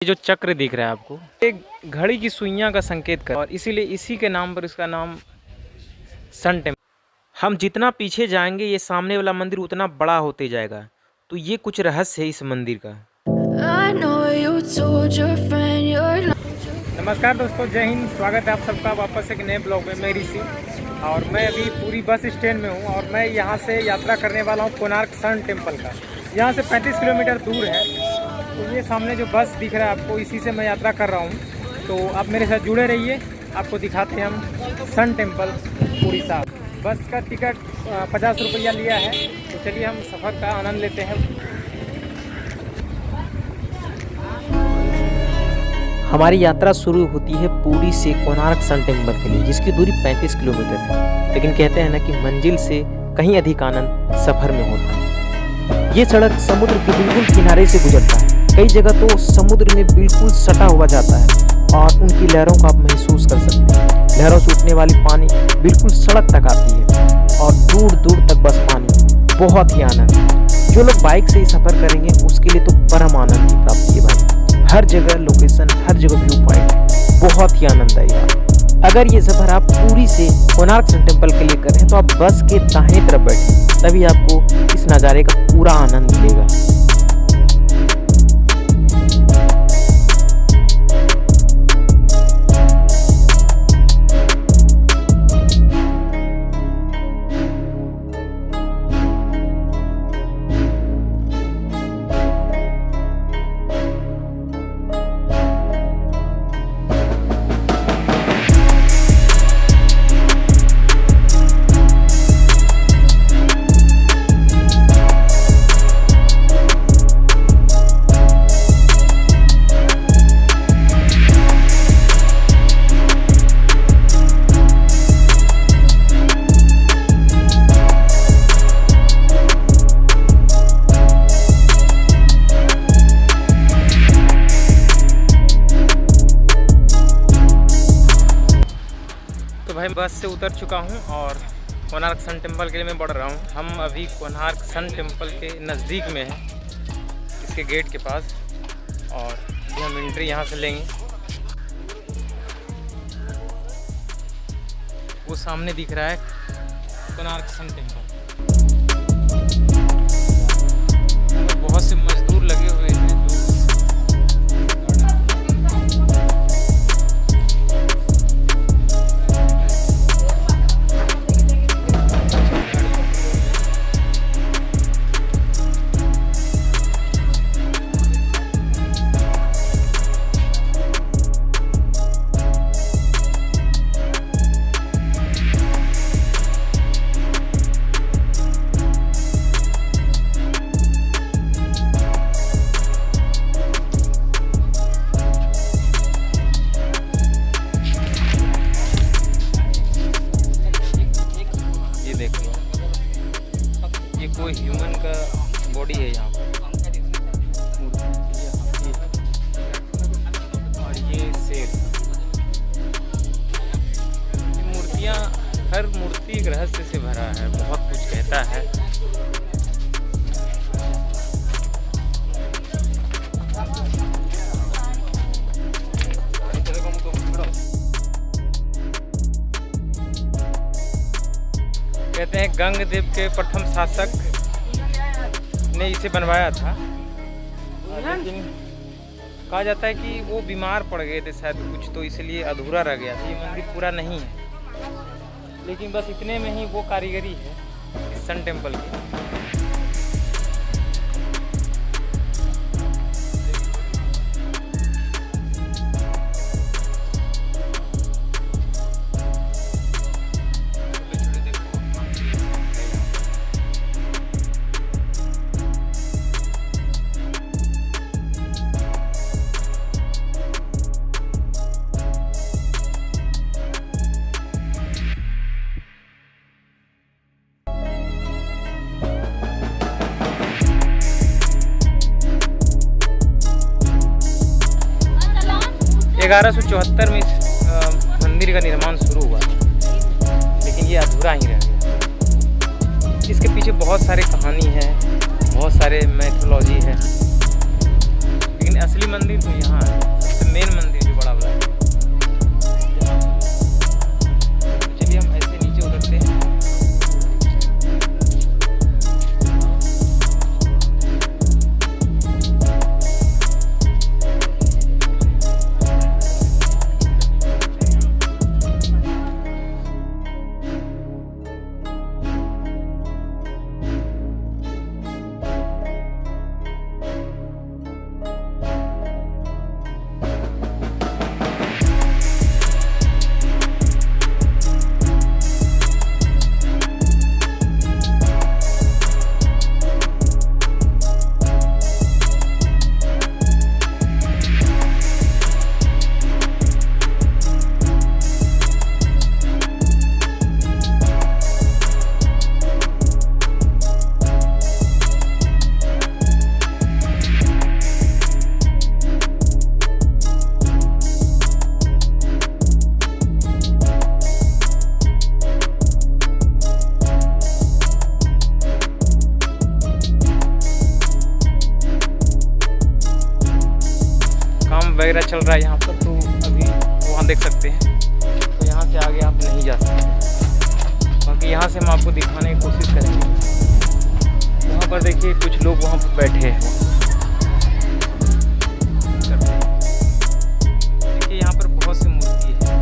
जो चक्र दिख रहा है आपको, एक घड़ी की सुइयां का संकेत कर, और इसीलिए इसी के नाम पर इसका नाम सन टेम्पल। हम जितना पीछे जाएंगे ये सामने वाला मंदिर उतना बड़ा होते जाएगा। तो ये कुछ रहस्य है इस मंदिर का। नमस्कार दोस्तों, जय हिंद। स्वागत है आप सबका वापस एक नए ब्लॉग में। मैं ऋषि और मैं अभी पूरी बस स्टैंड में हूँ और मैं यहाँ से यात्रा करने वाला हूँ कोणार्क सन टेम्पल का। यहाँ से 35 किलोमीटर दूर है। तो ये सामने जो बस दिख रहा है आपको, इसी से मैं यात्रा कर रहा हूँ। तो आप मेरे साथ जुड़े रहिए, आपको दिखाते हैं हम सन टेम्पल उड़ीसा। बस का टिकट 50 रुपया लिया है। तो चलिए हम सफ़र का आनंद लेते हैं। हमारी यात्रा शुरू होती है पुरी से कोणार्क सन टेम्पल के लिए, जिसकी दूरी 35 किलोमीटर है। लेकिन कहते हैं ना कि मंजिल से कहीं अधिक आनंद सफ़र में होता है। ये सड़क समुद्र के बिल्कुल किनारे से गुजरता है। कई जगह तो समुद्र में बिल्कुल सटा हुआ जाता है और उनकी लहरों को आप महसूस कर सकते हैं। लहरों से उठने वाली पानी बिल्कुल सड़क तक आती है और दूर दूर तक बस पानी। बहुत ही आनंद। जो लोग बाइक से ही सफ़र करेंगे उसके लिए तो परम आनंद की प्राप्ति है भाई। हर जगह लोकेशन, हर जगह व्यू पॉइंट बहुत ही आनंददायी है। अगर ये सफ़र आप पुरी से कोणार्क सन टेम्पल के लिए करें तो आप बस के दाहिने तरफ बैठें, तभी आपको इस नज़ारे का पूरा आनंद मिलेगा। भाई बस से उतर चुका हूँ और कोणार्क सन टेम्पल के लिए मैं बढ़ रहा हूँ। हम अभी कोणार्क सन टेम्पल के नज़दीक में हैं, इसके गेट के पास, और अभी हम एंट्री यहाँ से लेंगे। वो सामने दिख रहा है कोणार्क सन टेम्पल। बहुत से मजदूर लगे हुए हैं कोई ह्यूमन का बॉडी है यहाँ पर, और ये शेर। मूर्तियाँ, हर मूर्ति एक रहस्य से भरा है, बहुत कुछ कहता है। कहते हैं गंगदेव के प्रथम शासक ने इसे बनवाया था, लेकिन कहा जाता है कि वो बीमार पड़ गए थे शायद कुछ, तो इसलिए अधूरा रह गया था। ये मंदिर पूरा नहीं है, लेकिन बस इतने में ही वो कारीगरी है इस सन टेम्पल की। ग्यारह 1874 में इस मंदिर का निर्माण शुरू हुआ, लेकिन ये अधूरा ही रह गया। इसके पीछे बहुत सारे कहानी है, बहुत सारे मैथोलॉजी है, लेकिन लेकिन असली मंदिर तो यहाँ है, सबसे मेन मंदिर जो बड़ा वाला है। तो चलिए हम ऐसे नीचे उतरते हैं। वगैरह चल रहा है यहाँ पर, तो अभी वहाँ देख सकते हैं। तो यहाँ से आगे आप नहीं जा सकते, बाकी यहाँ से हम आपको दिखाने की कोशिश करेंगे। वहाँ पर देखिए कुछ लोग वहाँ पर बैठे हैं। देखिए यहाँ पर बहुत सी मूर्ति है।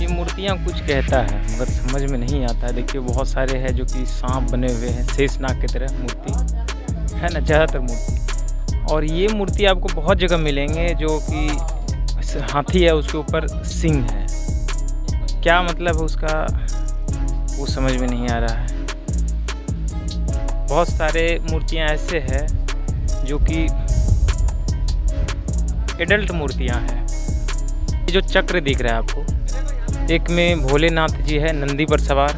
मूर्तियाँ कुछ कहता है मगर समझ में नहीं आता है। देखिए बहुत सारे हैं जो कि सांप बने हुए हैं, शेषनाग की तरह मूर्ति है ना, ज़्यादातर मूर्ति। और ये मूर्ति आपको बहुत जगह मिलेंगे जो कि हाथी है, उसके ऊपर सिंह है। क्या मतलब है उसका वो समझ में नहीं आ रहा है। बहुत सारे मूर्तियाँ ऐसे हैं जो कि एडल्ट मूर्तियाँ हैं। ये जो चक्र दिख रहा है आपको, एक में भोलेनाथ जी है नंदी पर सवार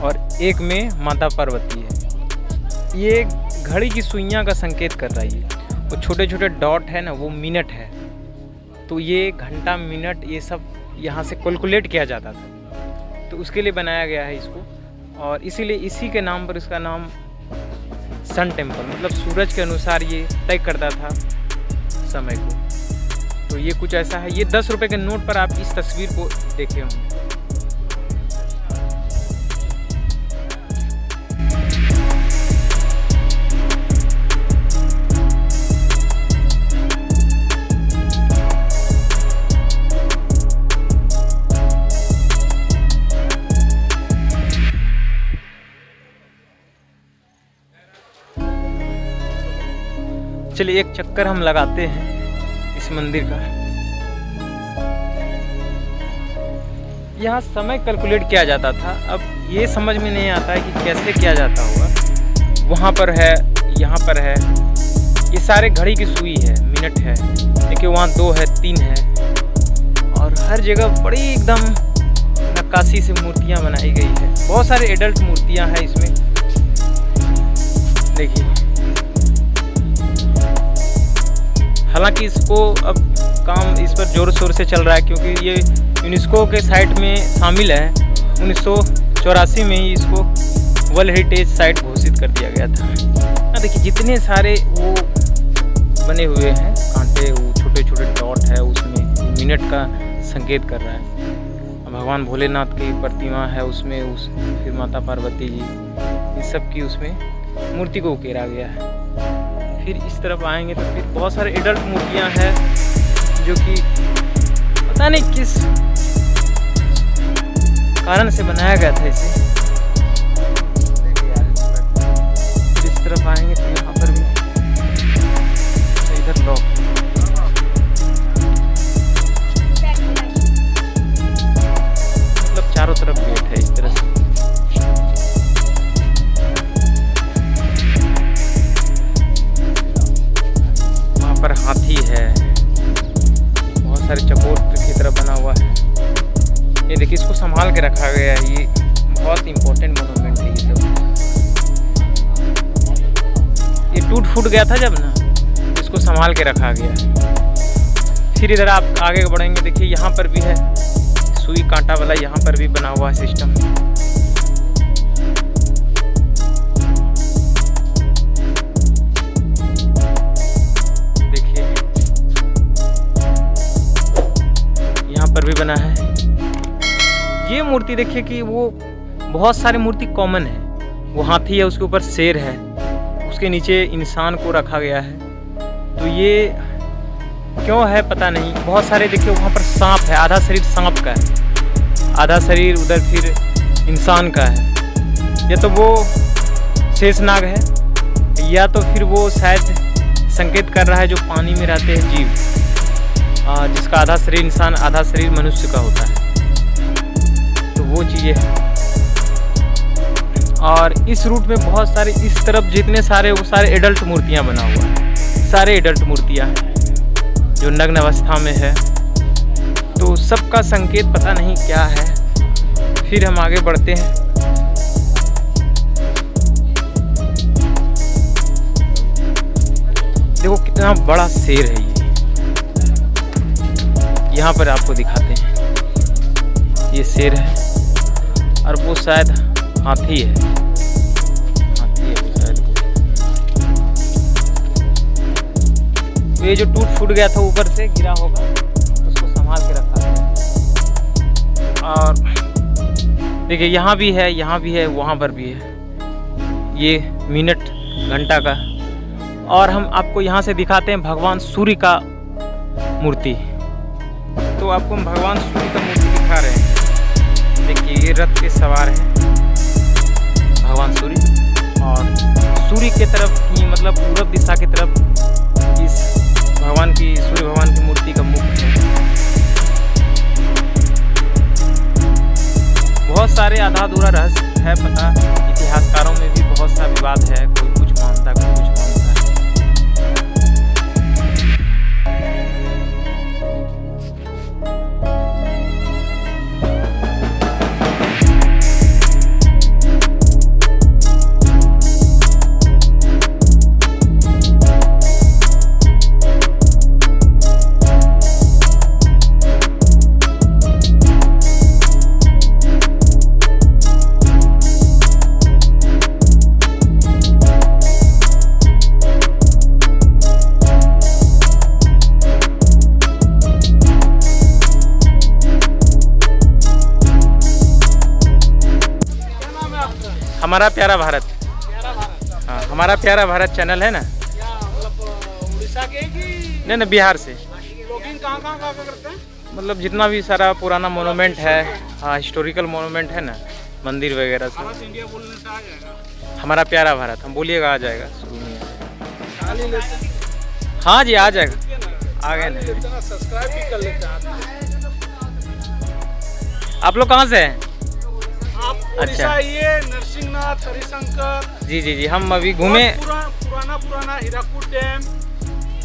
और एक में माता पार्वती है। ये घड़ी की सुइयां का संकेत कर रहा है। वो छोटे छोटे डॉट है ना, वो मिनट है। तो ये घंटा मिनट ये सब यहाँ से कैलकुलेट किया जाता था, तो उसके लिए बनाया गया है इसको। और इसीलिए इसी के नाम पर इसका नाम सन टेम्पल, मतलब सूरज के अनुसार ये तय करता था समय को। तो ये कुछ ऐसा है। ये 10 रुपये के नोट पर आप इस तस्वीर को देखे होंगे। चलिए एक चक्कर हम लगाते हैं इस मंदिर का। यहाँ समय कैलकुलेट किया जाता था, अब ये समझ में नहीं आता है कि कैसे किया जाता होगा। वहाँ पर है, यहाँ पर है, ये सारे घड़ी की सुई है, मिनट है। देखिए वहाँ 2 है, 3 है, और हर जगह बड़ी एकदम नक्काशी से मूर्तियाँ बनाई गई है। बहुत सारे एडल्ट मूर्तियाँ हैं इसमें। देखिए हालांकि इसको अब काम इस पर ज़ोर शोर से चल रहा है, क्योंकि ये यूनेस्को के साइट में शामिल है। 1984 में ही इसको वर्ल्ड हेरिटेज साइट घोषित कर दिया गया था। देखिए जितने सारे वो बने हुए हैं कांटे, वो छोटे छोटे डॉट है, उसमें मिनट का संकेत कर रहा है। भगवान भोलेनाथ की प्रतिमा है उसमें, फिर माता पार्वती जी, इन सब की उसमें मूर्ति को उकेरा गया है। फिर इस तरफ आएंगे तो फिर बहुत सारे एडल्ट मूर्तियां हैं जो कि पता नहीं किस कारण से बनाया गया था इसे। इस तरफ आएंगे तो यहाँ पर भी इधर लोग चारों तरफ गेट है इस तरह से। वहाँ पर हाथी है, बहुत सारे चकोर की तरह बना हुआ है। ये देखिए, इसको संभाल के रखा गया है। ये बहुत इम्पोर्टेंट मोनूमेंट है ये सब। ये टूट फूट गया था जब ना, इसको संभाल के रखा गया है। फिर इधर आप आगे बढ़ेंगे, देखिए यहाँ पर भी है सुई कांटा वाला, यहाँ पर भी बना हुआ है सिस्टम। देखिए यहाँ पर भी बना है। ये मूर्ति देखिए कि वो बहुत सारी मूर्ति कॉमन है। वो हाथी है, उसके ऊपर शेर है, उसके नीचे इंसान को रखा गया है। तो ये क्यों है पता नहीं। बहुत सारे देखिए वहाँ पर सांप है, आधा शरीर सांप का है, आधा शरीर उधर फिर इंसान का है। या तो वो शेषनाग है, या तो फिर वो शायद संकेत कर रहा है जो पानी में रहते हैं जीव, जिसका आधा शरीर इंसान आधा शरीर मनुष्य का होता है। तो वो चीज़ें हैं। और इस रूट में बहुत सारे, इस तरफ जितने सारे, वो सारे एडल्ट मूर्तियाँ बना हुआ है। सारे एडल्ट मूर्तियाँ हैं जो नग्न अवस्था में है। तो सबका संकेत पता नहीं क्या है। फिर हम आगे बढ़ते हैं। देखो कितना बड़ा शेर है ये। यहाँ पर आपको दिखाते हैं, ये शेर है और वो शायद हाथी है। हाथी है वो शायद। ये जो टूट फूट गया था, ऊपर से गिरा होगा, उसको संभाल के रखा है। और देखिए यहाँ भी है, यहाँ भी है, वहाँ पर भी है। ये मिनट घंटा का। और हम आपको यहाँ से दिखाते हैं भगवान सूर्य का मूर्ति। तो आपको हम भगवान सूर्य का मूर्ति दिखा रहे हैं। देखिए ये रथ पे सवार है भगवान सूर्य, और सूर्य के तरफ ही, मतलब पूरब दिशा की तरफ इस भगवान की, सूर्य भगवान की मूर्ति का मुख है। बहुत सारे आधा अधूरा रहस्य है पता। इतिहासकारों में भी बहुत सा विवाद है, कोई कुछ मानता है, कोई कुछ मानता है। हमारा प्यारा भारत। हाँ, हमारा प्यारा भारत चैनल है ना। उड़ीसा के कि नहीं, बिहार से। ब्लॉगिंग कहाँ करते हैं? मतलब जितना भी सारा पुराना मोनूमेंट है, हाँ हिस्टोरिकल मोनूमेंट है ना, मंदिर वगैरह से। भारत इंडिया बोलने से आ जाएगा। हमारा प्यारा भारत, हम बोलिएगा आ जाएगा शुरू में। हाँ जी आ जाएगा, आ गए ना। सब्सक्राइब भी कर लेते हैं। आप लोग कहाँ से हैं? आप उड़ीसा, ये नरसिंहनाथ, हरिशंकर। जी, हम अभी घूमे, पुराना हीराकुद डैम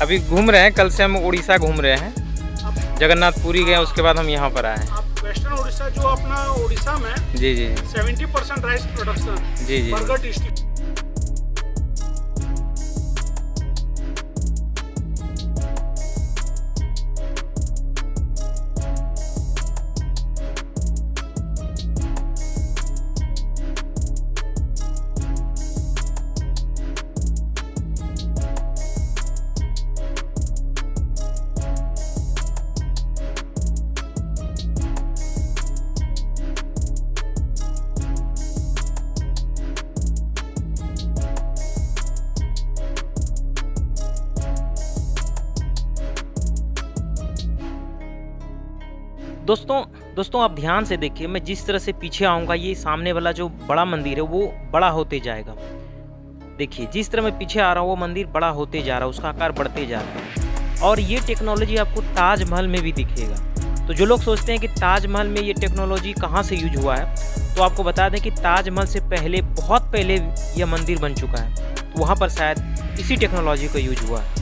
अभी घूम रहे हैं। कल से हम उड़ीसा घूम रहे हैं, जगन्नाथपुरी गए, उसके बाद हम यहाँ पर आए हैं। आप वेस्टर्न उड़ीसा, जो अपना उड़ीसा में जी 70% राइस प्रोडक्शन, जी बरगढ़ डिस्ट्रिक्ट। दोस्तों आप ध्यान से देखिए, मैं जिस तरह से पीछे आऊँगा, ये सामने वाला जो बड़ा मंदिर है वो बड़ा होते जाएगा। देखिए जिस तरह मैं पीछे आ रहा हूँ वो मंदिर बड़ा होते जा रहा है, उसका आकार बढ़ते जा रहा है। और ये टेक्नोलॉजी आपको ताजमहल में भी दिखेगा। तो तो जो लोग सोचते हैं कि ताजमहल में ये टेक्नोलॉजी कहाँ से यूज हुआ है, तो आपको बता दें कि ताजमहल से पहले, बहुत पहले यह मंदिर बन चुका है। तो वहाँ पर शायद इसी टेक्नोलॉजी का यूज हुआ है।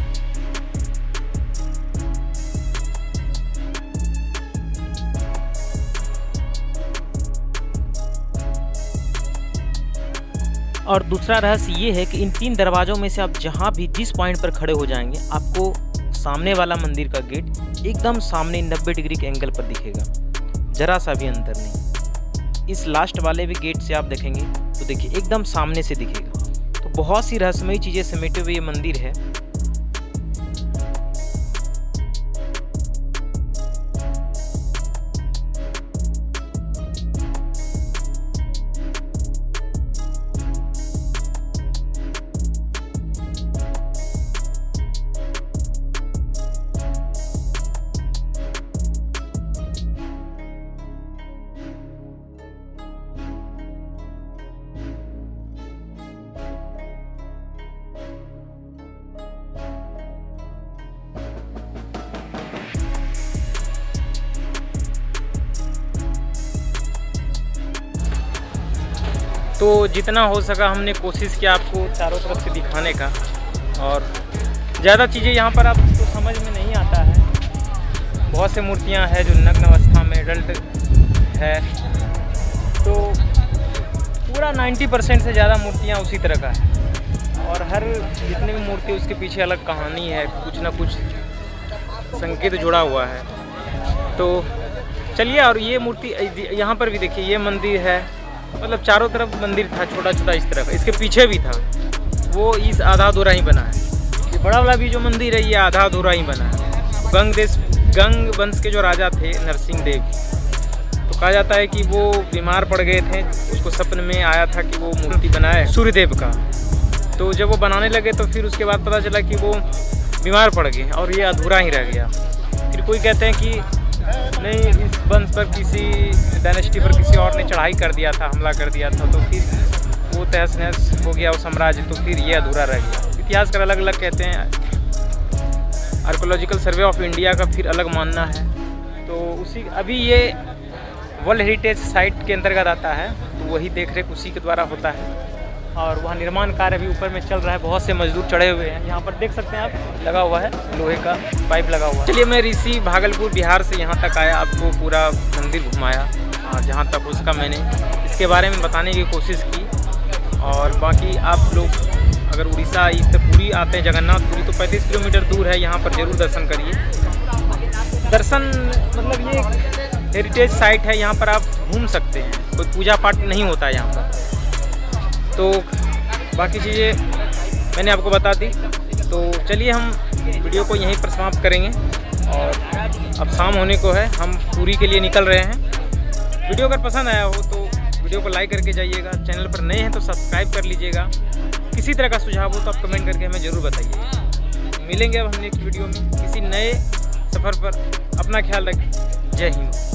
और दूसरा रहस्य ये है कि इन 3 दरवाज़ों में से आप जहाँ भी जिस पॉइंट पर खड़े हो जाएंगे, आपको सामने वाला मंदिर का गेट एकदम सामने 90 डिग्री के एंगल पर दिखेगा, जरा सा भी अंतर नहीं। इस लास्ट वाले भी गेट से आप देखेंगे तो देखिए एकदम सामने से दिखेगा। तो बहुत सी रहस्यमयी चीज़ें समेटे हुए ये मंदिर है। तो जितना हो सका हमने कोशिश किया आपको चारों तरफ से दिखाने का, और ज़्यादा चीज़ें यहाँ पर आपको समझ में नहीं आता है। बहुत से मूर्तियाँ हैं जो नग्न अवस्था में एडल्ट है, तो पूरा 90% से ज़्यादा मूर्तियाँ उसी तरह का है। और हर जितनी भी मूर्ति उसके पीछे अलग कहानी है, कुछ ना कुछ संकेत जुड़ा हुआ है। तो चलिए, और ये मूर्ति यहाँ पर भी देखिए, ये मंदिर है, मतलब चारों तरफ मंदिर था छोटा छोटा इस तरह का, इसके पीछे भी था, वो इस आधा अधूरा ही बना है। ये बड़ा वाला भी जो मंदिर है ये आधा अधूरा ही बना है। गंग वंश के जो राजा थे नरसिंह देव, तो कहा जाता है कि वो बीमार पड़ गए थे, उसको सपने में आया था कि वो मूर्ति बनाए सूर्यदेव का। तो जब वो बनाने लगे तो फिर उसके बाद पता चला कि वो बीमार पड़ गए और ये अधूरा ही रह गया। फिर कोई कहते हैं कि नहीं, इस वंश पर किसी डायनेस्टी पर किसी और ने चढ़ाई कर दिया था, हमला कर दिया था, तो फिर वो तहस नहस हो गया वो साम्राज्य, तो फिर ये अधूरा रह गया। इतिहासकार अलग अलग कहते हैं, आर्कोलॉजिकल सर्वे ऑफ इंडिया का फिर अलग मानना है। तो उसी अभी ये वर्ल्ड हेरिटेज साइट के अंतर्गत आता है, तो वही देख रेख उसी के द्वारा होता है। और वहाँ निर्माण कार्य अभी ऊपर में चल रहा है, बहुत से मजदूर चढ़े हुए हैं। यहाँ पर देख सकते हैं आप, लगा हुआ है लोहे का पाइप लगा हुआ है। चलिए, मैं ऋषि भागलपुर बिहार से यहाँ तक आया, आपको पूरा मंदिर घुमाया, और जहाँ तक उसका मैंने इसके बारे में बताने की कोशिश की। और बाकी आप लोग अगर उड़ीसा इससे पूरी आते हैं, जगन्नाथपुरी, तो 35 किलोमीटर दूर है, यहाँ पर ज़रूर दर्शन करिए। दर्शन मतलब ये हेरिटेज साइट है, यहाँ पर आप घूम सकते हैं, कोई पूजा पाठ नहीं होता है यहाँ पर। तो बाकी चीज़ें मैंने आपको बता दी। तो चलिए, हम वीडियो को यहीं पर समाप्त करेंगे, और अब शाम होने को है, हम पूरी के लिए निकल रहे हैं। वीडियो अगर पसंद आया हो तो वीडियो को लाइक करके जाइएगा, चैनल पर नए हैं तो सब्सक्राइब कर लीजिएगा। किसी तरह का सुझाव हो तो आप कमेंट करके हमें ज़रूर बताइए। मिलेंगे अब हम नेक्स्ट वीडियो में किसी नए सफ़र पर। अपना ख्याल रखें। जय हिंद।